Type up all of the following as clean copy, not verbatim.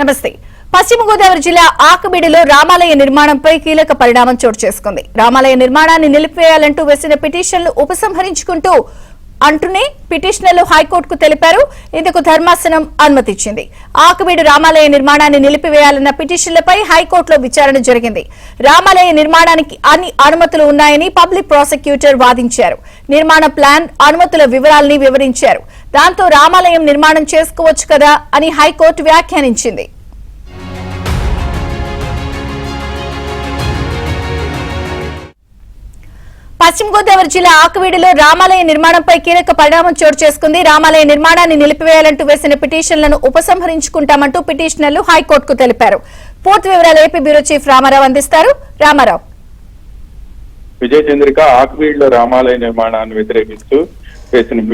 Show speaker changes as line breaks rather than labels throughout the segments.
నమస్తే. పశ్చిమ గోదావరి జిల్లా ఆకుబీడులో రామాలయ నిర్మాణంపై కీలక పరిణామం చోటు చేసుకుంది. రామాలయ నిర్మాణాన్ని నిలిపివేయాలంటూ వేసిన పిటిషన్లు ఉపసంహరించుకుంటూ అంటూనే పిటిషనర్లు హైకోర్టుకు తెలిపారు. ఇందుకు ధర్మాసనం అనుమతిచ్చింది. ఆకుబీడు రామాలయ నిర్మాణాన్ని నిలిపివేయాలన్న పిటిషన్లపై హైకోర్టులో విచారణ జరిగింది. రామాలయ నిర్మాణానికి అన్ని అనుమతులు ఉన్నాయని పబ్లిక్ ప్రాసిక్యూటర్ వాదించారు. నిర్మాణ ప్లాన్, అనుమతుల వివరాలని వివరించారు. దాంతో రామాలయం నిర్మాణం చేసుకోవచ్చు కదా అని హైకోర్టు వ్యాఖ్యానించింది. పశ్చిమ గోదావరి జిల్లా ఆకువీడులో రామాలయ నిర్మాణంపై కీలక పరిణామం చోటు చేసుకుంది. రామాలయ నిర్మాణాన్ని నిలిపివేయాలంటూ వేసిన పిటిషన్లను ఉపసంహరించుకుంటామంటూ పిటిషనర్లు హైకోర్టుకు తెలిపారు. పూర్తి వివరాలు ఏపీ బ్యూరో చీఫ్ రామారావు అందిస్తారు. రామారావు.
విజయ చంద్రిక, ఆకువీడులో రామాలయ నిర్మాణాన్ని వ్యతిరేకిస్తూ వేసిన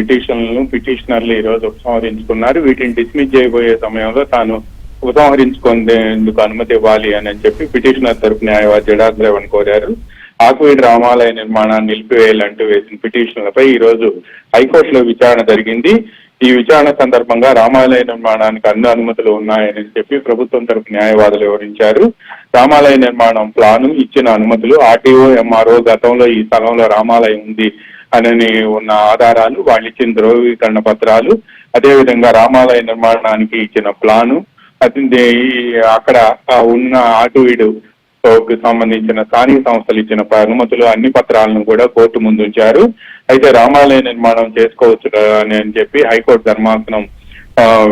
పిటిషనర్లు ఈ రోజు ఉపసంహరించుకున్నారు. వీటిని డిస్మిస్ చేయబోయే సమయంలో తాను ఉపసంహరించుకునేందుకు అనుమతి ఇవ్వాలి అని చెప్పి పిటిషనర్ తరపు న్యాయవాది జడాద్రేవన్ కోరారు. ఆకువీడు రామాలయ నిర్మాణాన్ని నిలిపివేయాలంటూ వేసిన పిటిషన్లపై ఈ రోజు హైకోర్టులో విచారణ జరిగింది. ఈ విచారణ సందర్భంగా రామాలయ నిర్మాణానికి అన్ని అనుమతులు ఉన్నాయని చెప్పి ప్రభుత్వం తరపు న్యాయవాదులు వివరించారు. రామాలయ నిర్మాణం ప్లాను, ఇచ్చిన అనుమతులు, ఆర్టీఓ, ఎంఆర్ఓ గతంలో ఈ స్థలంలో రామాలయం ఉంది అని ఉన్న ఆధారాలు, వాళ్ళు ఇచ్చిన ధ్రువీకరణ పత్రాలు, అదేవిధంగా రామాలయ నిర్మాణానికి ఇచ్చిన ప్లాను, అక్కడ ఉన్న ఆకువీడు సంబంధించిన స్థానిక సంస్థలు ఇచ్చిన అనుమతులు, అన్ని పత్రాలను కూడా కోర్టు ముందు ఉంచారు. అయితే రామాలయ నిర్మాణం చేసుకోవచ్చు అని చెప్పి హైకోర్టు ధర్మాసనం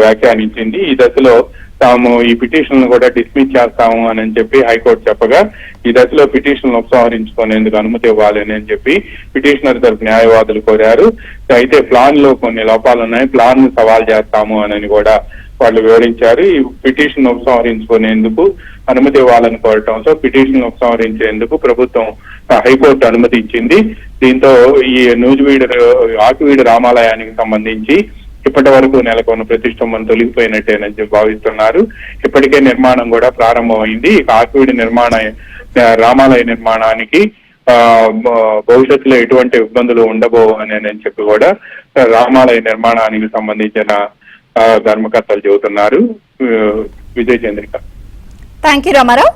వ్యాఖ్యానించింది. ఈ దశలో తాము ఈ పిటిషన్లను కూడా డిస్మిస్ చేస్తాము అని చెప్పి హైకోర్టు చెప్పగా, ఈ దశలో పిటిషన్లు ఉపసంహరించుకునేందుకు అనుమతి ఇవ్వాలి అని చెప్పి పిటిషనర్ తరపు న్యాయవాదులు కోరారు. అయితే ప్లాన్ లో కొన్ని లోపాలు ఉన్నాయి, ప్లాన్ ను సవాల్ చేస్తాము అని కూడా వాళ్ళు వివరించారు. ఈ పిటిషన్ ఉపసంహరించుకునేందుకు అనుమతి ఇవ్వాలని కోరటంతో పిటిషన్ ఉపసంహరించేందుకు ప్రభుత్వం హైకోర్టు అనుమతి ఇచ్చింది. దీంతో ఈ ఆకువీడు రామాలయానికి సంబంధించి ఇప్పటి వరకు నెలకొన్న ప్రతిష్టంభన తొలగిపోయినట్టేనని భావిస్తున్నారు. ఇప్పటికే నిర్మాణం కూడా ప్రారంభమైంది. ఆకువీడు రామాలయ నిర్మాణానికి భవిష్యత్తులో ఎటువంటి ఇబ్బందులు ఉండబోవు అని చెప్పి కూడా రామాలయ నిర్మాణానికి సంబంధించిన ధర్మకర్తలు చెబుతున్నారు. విజయ చంద్రిక.
Thank you Ramarao.